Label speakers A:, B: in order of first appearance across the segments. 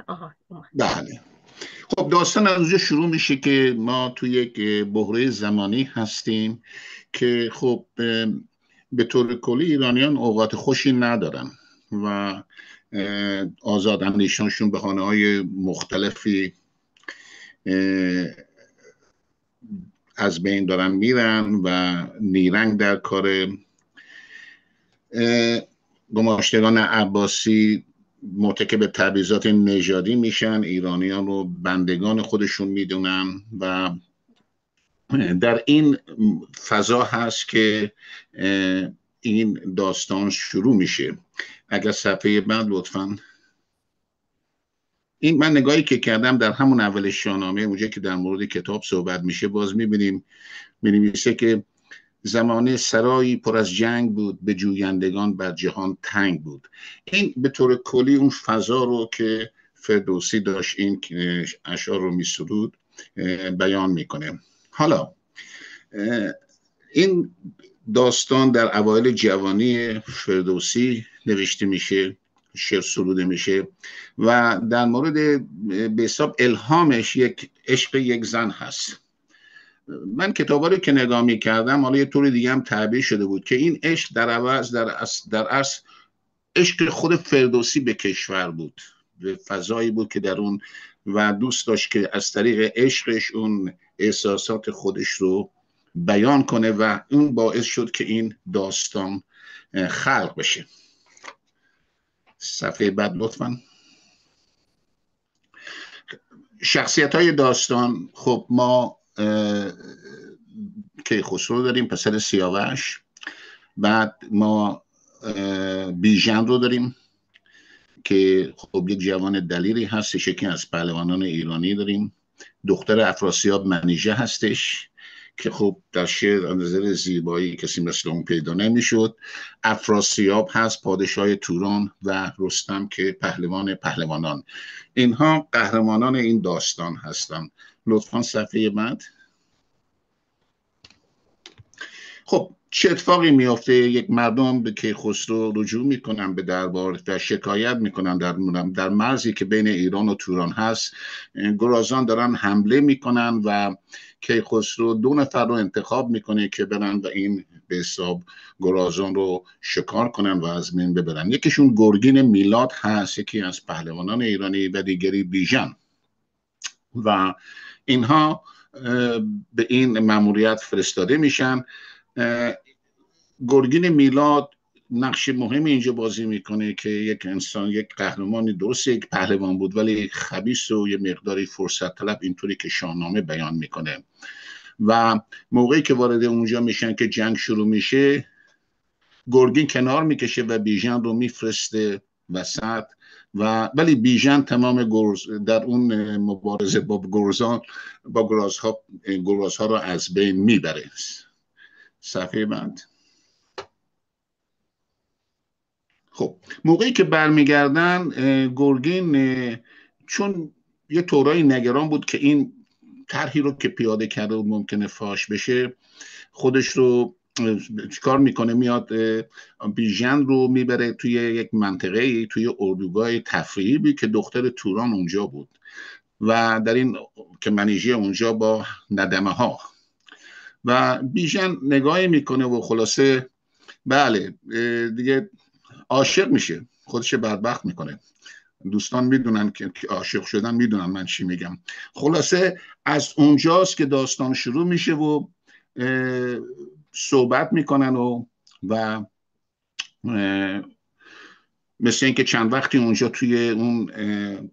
A: آها اومد.
B: بله. خب داستان از اونجا شروع میشه که ما توی یک بحران زمانی هستیم که خب به طور کلی ایرانیان اوقات خوشی ندارن و آزاداندیشانشون بهانه‌های مختلفی از بین دارن میرن و نیرنگ در کار گماشتگان عباسی مرتکب تبعیضات نژادی میشن، ایرانیان رو بندگان خودشون میدونن و در این فضا هست که این داستان شروع میشه. اگر صفحه بعد لطفاً. این من نگاهی که کردم در همون اول شاهنامه اونجا که در مورد کتاب صحبت میشه باز میبینیم مینویسه که زمانه سرایی پر از جنگ بود، به جویندگان بر جهان تنگ بود. این به طور کلی اون فضا رو که فردوسی داشت این اشعار رو میسرود بیان میکنه. حالا این داستان در اوایل جوانی فردوسی نوشته میشه، شعر سروده میشه و در مورد به حساب الهامش یک عشق یک زن هست. من کتابا رو که نگاه میکردم حالا یه طور دیگه هم تعبیر شده بود که این عشق در عوض در اصل عشق خود فردوسی به کشور بود، به فضایی بود که در اون و دوست داشت که از طریق عشقش اون احساسات خودش رو بیان کنه و اون باعث شد که این داستان خلق بشه. صفحه بعد لطفاً. شخصیت های داستان، خب ما کیخسرو داریم پسر سیاوش، بعد ما بیژن رو داریم که خب یک جوان دلیری هستش، یکی از پهلوانان ایرانی داریم. دختر افراسیاب منیژه هستش که خب در شعر از نظر زیبایی کسی مثل اون پیدا نمیشد. افراسیاب هست پادشاه توران و رستم که پهلوان پهلوانان. اینها قهرمانان این داستان هستند. لطفاً صفحه بعد. خب چه اتفاقی میافته؟ یک مردم به کیخسرو رجوع میکنن به دربار و شکایت میکنن در مرزی که بین ایران و توران هست گرازان دارن حمله میکنن و کیخسرو 2 نفر رو انتخاب میکنه که برن و این به حساب گرازان رو شکار کنن و از بین ببرن. یکیشون گرگین میلاد هست، یکی از پهلوانان ایرانی، و دیگری بیژن و اینها به این مأموریت فرستاده میشن. گرگین میلاد نقش مهمی اینجا بازی میکنه که یک انسان، یک قهرمانی، درسته یک پهلوان بود ولی خبیث و یه مقداری فرصت طلب، اینطوری که شاهنامه بیان میکنه. و موقعی که وارد اونجا میشن که جنگ شروع میشه گرگین کنار میکشه و بیژن رو میفرسته وسط و ولی بیژن تمام در اون مبارزه با گرازها رو از بین میبره. صفحه بعد. خب موقعی که برمیگردن گرگین چون یه طورایی نگران بود که این طرحی رو که پیاده کرده ممکنه فاش بشه، خودش رو چیکار میکنه؟ میاد بیژن رو میبره توی یک منطقه، توی اردوگاه تفریحی که دختر توران اونجا بود و در این که منیژه اونجا با ندمه ها و بیژن نگاهی میکنه و خلاصه بله دیگه عاشق میشه، خودش بدبخت میکنه. دوستان میدونن که عاشق شدن میدونن من چی میگم. خلاصه از اونجاست که داستان شروع میشه و صحبت میکنن و مثل اینکه چند وقتی اونجا توی اون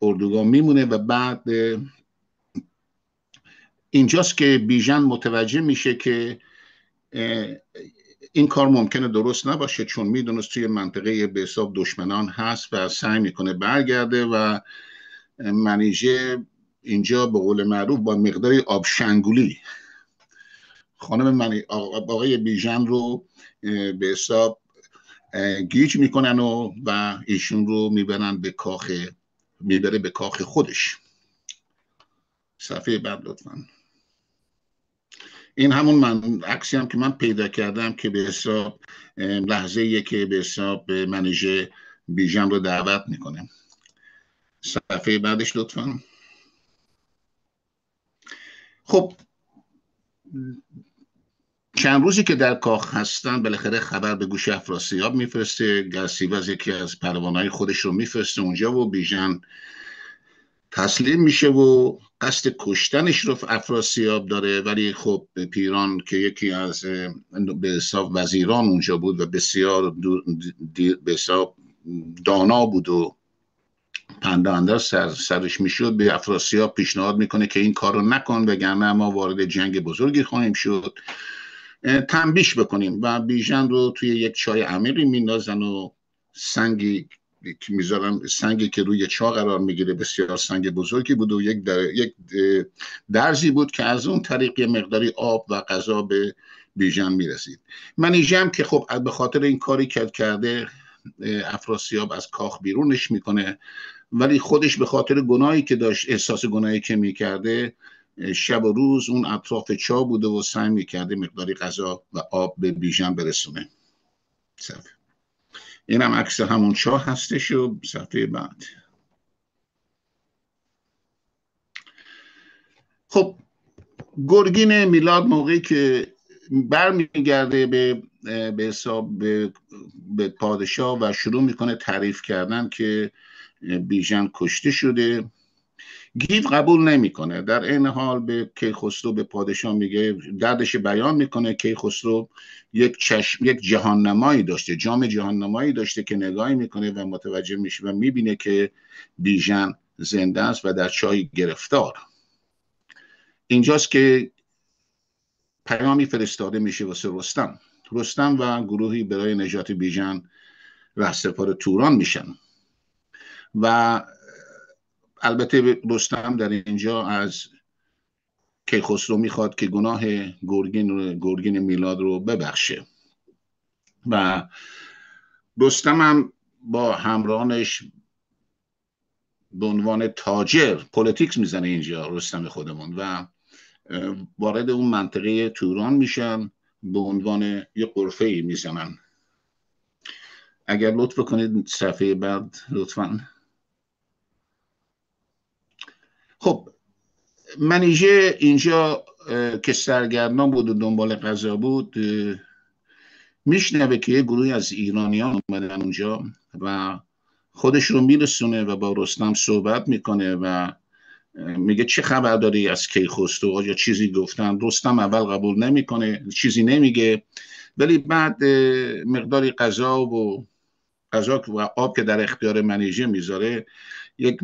B: اردوگاه میمونه و بعد اینجاست که بیژن متوجه میشه که این کار ممکنه درست نباشه، چون میدونست توی منطقه به حساب دشمنان هست و سعی میکنه برگرده و منیژه اینجا به قول معروف با مقداری آب شنگولی خانم آقای بیژن رو به حساب گیج میکنن و ایشون رو میبرن میبره به کاخ خودش. صفحه بعد لطفاً. این همون عکسی هم که من پیدا کردم که به حساب لحظه‌ایه که به حساب منیژه بیژن رو دعوت میکنه. صفحه بعدش لطفا. خب چند روزی که در کاخ هستن بالاخره خبر به گوش افراسیاب میفرسته. گرسیوز یکی از پروانهای خودش رو میفرسته اونجا و بیژن تسلیم میشه و قصد کشتنش رو افراسیاب داره، ولی خب پیران که یکی از به حساب وزیران اونجا بود و بسیار دانا بود و پنده اندر سرش میشد، به افراسیاب پیشنهاد میکنه که این کار رو نکن وگرنه ما وارد جنگ بزرگی خواهیم شد، تنبیش بکنیم. و بیژن رو توی یک چای عمیقی میندازن و سنگی میذارن، سنگی که روی چاه قرار میگیره بسیار سنگ بزرگی بود و یک درزی بود که از اون طریق مقداری آب و غذا به بیژن میرسید. منیژه هم که خب به خاطر این کاری کرده افراسیاب از کاخ بیرونش میکنه، ولی خودش به خاطر گناهی که داشت، احساس گناهی که میکرده، شب و روز اون اطراف چاه بوده و سعی میکرده مقداری غذا و آب به بیژن برسونه. صفحه این هم عکس همون چاه هستش و صفحه بعد. خب گرگین میلاد موقعی که برمیگرده به حساب به پادشاه و شروع میکنه تعریف کردن که بیژن کشته شده، گیو قبول نمیکنه. در این حال به کیخسرو، به پادشاه میگه، دردش بیان میکنه. کیخسرو یک جهاننمایی داشته، جام جهاننمایی داشته که نگاهی میکنه و متوجه میشه و میبینه که بیژن زنده است و در چاه گرفتار. اینجاست که پیامی فرستاده میشه واسه رستم و گروهی برای نجات بیژن رهسپار توران میشن و البته رستم در اینجا از کیخسرو میخواد که گناه گرگین میلاد رو ببخشه و رستم هم با همراهانش به عنوان تاجر پلیتیکس میزنه اینجا رستم خودمون و وارد اون منطقه توران میشن، به عنوان یه قرفه‌ای میزنن. اگر لطف کنید صفحه بعد لطفا. خب منیژه اینجا که سرگردان بود و دنبال غذا بود میشنوه که یه گروهی از ایرانیان اومدن اونجا و خودش رو میرسونه و با رستم صحبت میکنه و میگه چه خبر داری از کیخسرو، یا چیزی گفتن. رستم اول قبول نمیکنه، چیزی نمیگه، ولی بعد مقداری غذا و آب که در اختیار منیژه میذاره، یک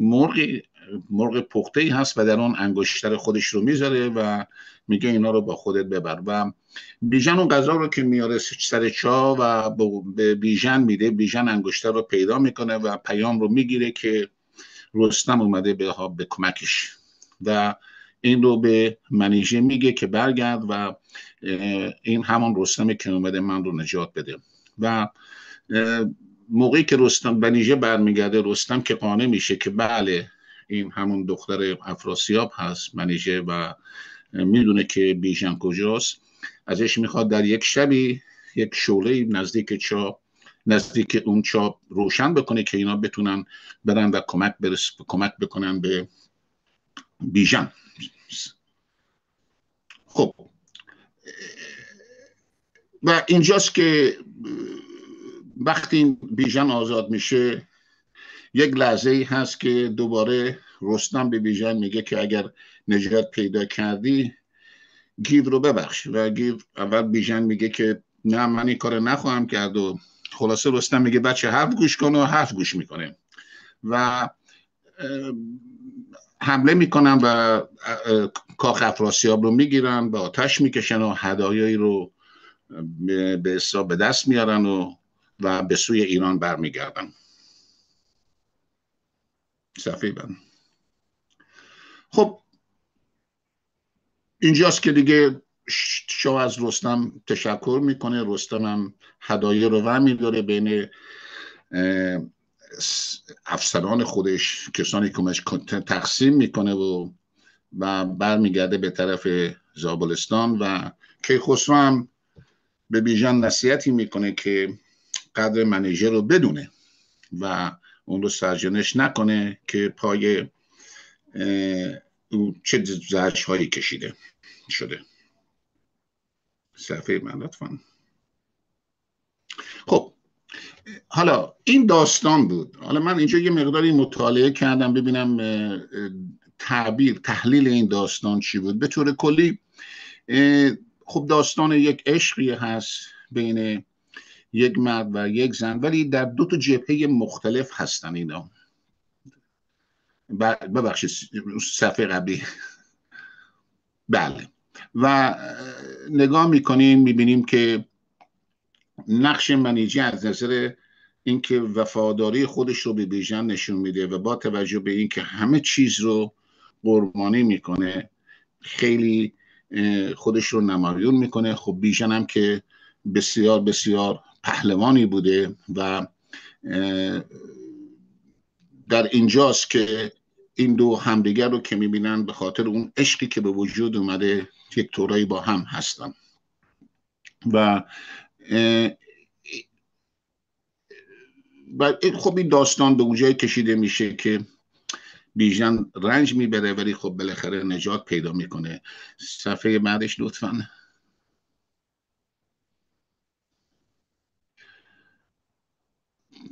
B: مرغ پخته‌ای هست و در اون انگشتر خودش رو میذاره و میگه اینا رو با خودت ببر. و بیژن اون غذا رو که میاره سر چاه و به بیژن میده، بیژن انگشتر رو پیدا میکنه و پیام رو میگیره که رستم اومده به کمکش و این رو به منیژه میگه که برگرد و این همان رستمه که اومده من رو نجات بده. و موقعی که منیژه برمیگرده، رستم که قانع میشه که بله این همون دختر افراسیاب هست منیژه و میدونه که بیژن کجاست، ازش میخواد در یک شبی یک شعله نزدیک اون چاه روشن بکنه که اینا بتونن برن و کمک بکنن به بیژن. خب و اینجاست که وقتی بیژن آزاد میشه، یک لحظه ای هست که دوباره رستم به بیژن میگه که اگر نجات پیدا کردی گیو رو ببخش. و گیو اول بیژن میگه که نه من این کار نخواهم کرد و خلاصه رستم میگه بچه حرف گوش کن و حرف گوش میکنه و حمله میکنن و کاخ افراسیاب رو میگیرن، به آتش میکشن و هدایایی رو به حساب به دست میارن و به سوی ایران برمیگردن. صفحه بعد. خب اینجاست که دیگه شاه از رستم تشکر میکنه. رستم هم هدایه رو ورمی داره بین افسران خودش، کسانی که تقسیم میکنه و برمیگرده به طرف زابلستان و کیخسرو هم به بیژن نصیحتی میکنه که قدر منیژه رو بدونه و اون رو سرزنش نکنه که پای چه زجر هایی کشیده شده. صفحه من لطفا. خب حالا این داستان بود. حالا من اینجا یه مقداری مطالعه کردم ببینم تحلیل این داستان چی بود. به طور کلی خب داستان یک عشقی هست بین یک مرد و یک زن، ولی در دو تا جبهه مختلف هستن اینا. ببخشید صفحه قبلی. بله. و نگاه میکنیم میبینیم که نقش منیجی از نظر اینکه وفاداری خودش رو به بیژن نشون میده و با توجه به اینکه همه چیز رو قربانی میکنه خیلی خودش رو نمایون میکنه. خب بیژن هم که بسیار بسیار پهلوانی بوده و در اینجاست که این دو همدیگر رو که میبینن به خاطر اون عشقی که به وجود اومده یک طورایی با هم هستن و خب این داستان به اونجایی کشیده میشه که بیژن رنج میبره ولی خب بالاخره نجات پیدا میکنه. صفحه بعدش لطفاً.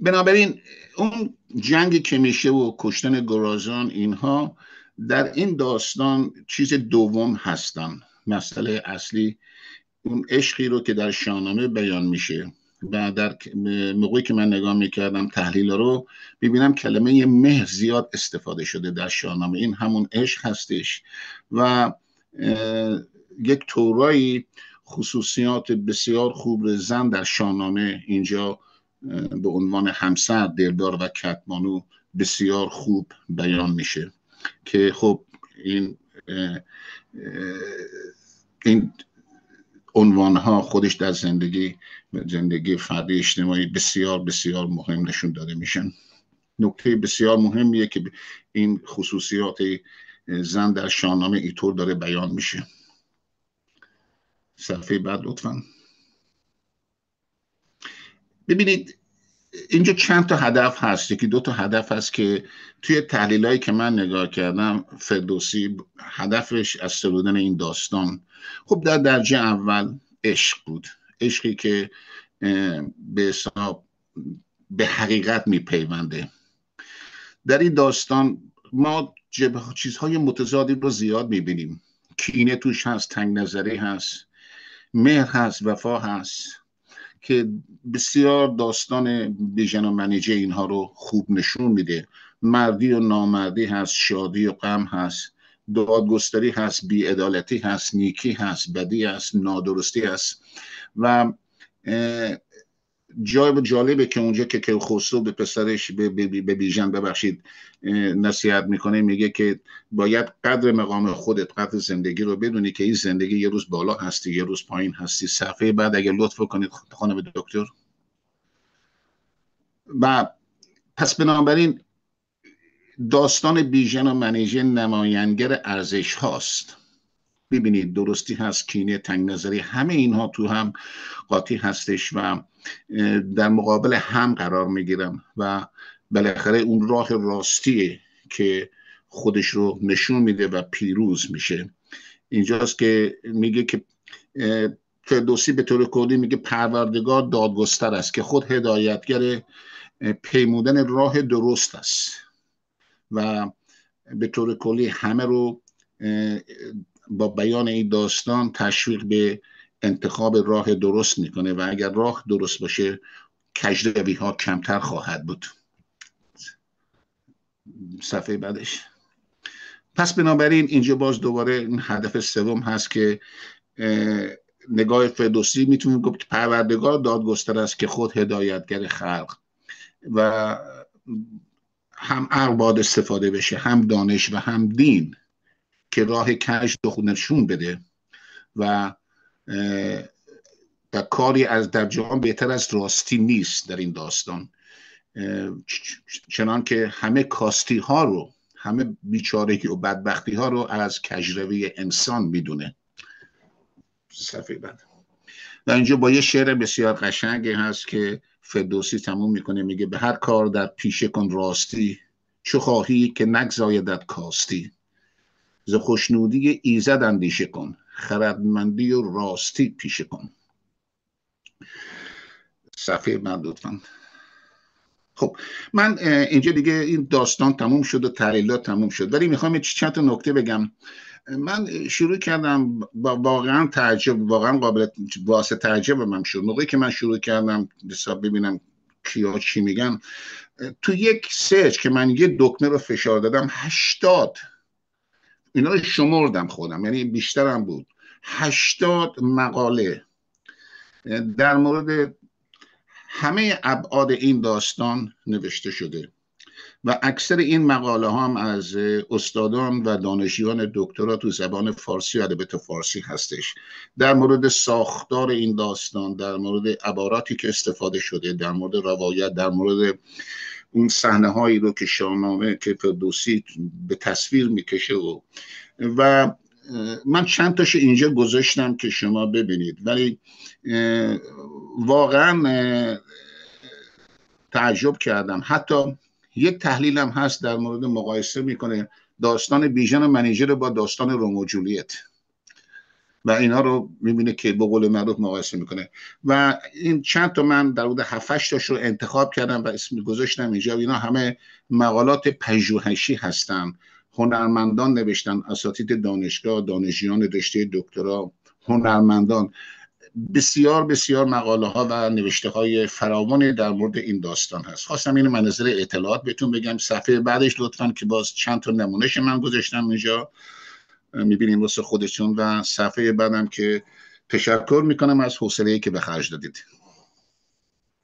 B: بنابراین اون جنگی که میشه و کشتن گرازان اینها در این داستان چیز دوم هستن. مسئله اصلی اون عشقی رو که در شاهنامه بیان میشه و در موقعی که من نگاه میکردم تحلیل رو ببینم کلمه مهر زیاد استفاده شده در شاهنامه. این همون عشق هستش و یک طورایی خصوصیات بسیار خوب زن در شاهنامه اینجا به عنوان همسر، دلدار و کتمانو بسیار خوب بیان میشه که خب این عنوانها خودش در زندگی فردی اجتماعی بسیار بسیار مهم نشون داده میشن. نکته بسیار مهمیه که این خصوصیات زن در شاهنامه اینطور داره بیان میشه. صفحه بعد لطفاً. ببینید اینجا چند تا هدف هست. یکی دو تا هدف هست که توی تحلیلایی که من نگاه کردم فردوسی هدفش از سرودن این داستان خب در درجه اول عشق بود. عشقی که به حساب به حقیقت میپیونده. در این داستان ما چیزهای متضادی رو زیاد میبینیم. کینه توش هست، تنگ نظری هست، مهر هست، وفا هست که بسیار داستان بیژن و منیژه اینها رو خوب نشون میده. مردی و نامردی هست، شادی و غم هست، دادگستری هست، بی‌عدالتی هست، نیکی هست، بدی هست، نادرستی هست. و جای جالبه که اونجا که خسرو به پسرش به بیژن ببخشید نصیحت میکنه، میگه که باید قدر مقام خودت، قدر زندگی رو بدونی که این زندگی یه روز بالا هستی یه روز پایین هستی. صفحه بعد اگر لطف کنید خانم دکتر. و پس بنابراین داستان بیژن و منیژه نماینگر ارزش هاست. ببینید درستی هست، کینه، تنگ نظری، همه اینها تو هم قاطی هستش و در مقابل هم قرار میگیرن و بالاخره اون راه راستیه که خودش رو نشون میده و پیروز میشه. اینجاست که میگه که فردوسی به طور کلی میگه پروردگار دادگستر است که خود هدایتگر پیمودن راه درست است و به طور کلی همه رو با بیان این داستان تشویق به انتخاب راه درست میکنه و اگر راه درست باشه کجروی ها کمتر خواهد بود. صفحه بعدش. پس بنابراین اینجا باز دوباره این هدف سوم هست که نگاه فردوسی میتونیم گفت که پروردگار دادگستر است که خود هدایتگر خلق و هم عقل باید استفاده بشه، هم دانش و هم دین که راه کج رو نشون بده و کاری از در جهان بهتر از راستی نیست در این داستان. چنان که همه کاستی ها رو، همه بیچارگی و بدبختی ها رو از کجروی انسان میدونه. صفحه بعد. و اینجا با یه شعر بسیار قشنگی هست که فردوسی تموم میکنه میگه به هر کار در پیشه کن راستی، چو خواهی که نگزایدت کاستی. ز خوشنودی ایزد اندیشه کن، خردمندی و راستی پیشه کن. صفحه بعد لطفا. خب من اینجا دیگه این داستان تموم شد و تحلیلات تموم شد، ولی میخوام چند تا نکته بگم. من شروع کردم واقعا تعجب، واقعا قابل واسه تعجب من شد موقعی که من شروع کردم حساب ببینم کیا چی میگن. تو یک سرچ که من یه دکمه رو فشار دادم 80 اینا رو شمردم خودم، یعنی بیشترم بود، 80 مقاله در مورد همه ابعاد این داستان نوشته شده و اکثر این مقاله هم از استادان و دانشجویان دکترا تو زبان فارسی و ادبیات فارسی هستش، در مورد ساختار این داستان، در مورد عباراتی که استفاده شده، در مورد روایت، در مورد اون صحنه هایی رو که شاهنامه که فردوسی به تصویر میکشه و من چند تاشو اینجا گذاشتم که شما ببینید، ولی واقعا تعجب کردم. حتی یک تحلیل هم هست در مورد مقایسه میکنه داستان بیژن و منیژه با داستان رومئو و جولیت و اینا رو میبینه که به قول معروف مقایسه میکنه و این چند تا من در حدود 7-8 تاش رو انتخاب کردم و اسم گذاشتم اینجا. اینا همه مقالات پژوهشی هستن، هنرمندان نوشتن، اساتید دانشگاه، دانشجویان رشته دکترا، هنرمندان، بسیار بسیار مقاله ها و نوشته های فراوانی در مورد این داستان هست. خواستم این منظر اطلاعات بهتون بگم. صفحه بعدش لطفاً که باز چند تا نمونهش من گذاشتم اینجا میبینیم واسه خودتون، و صفحه بعدم که تشکر میکنم از حوصله‌ای که به خرج دادید.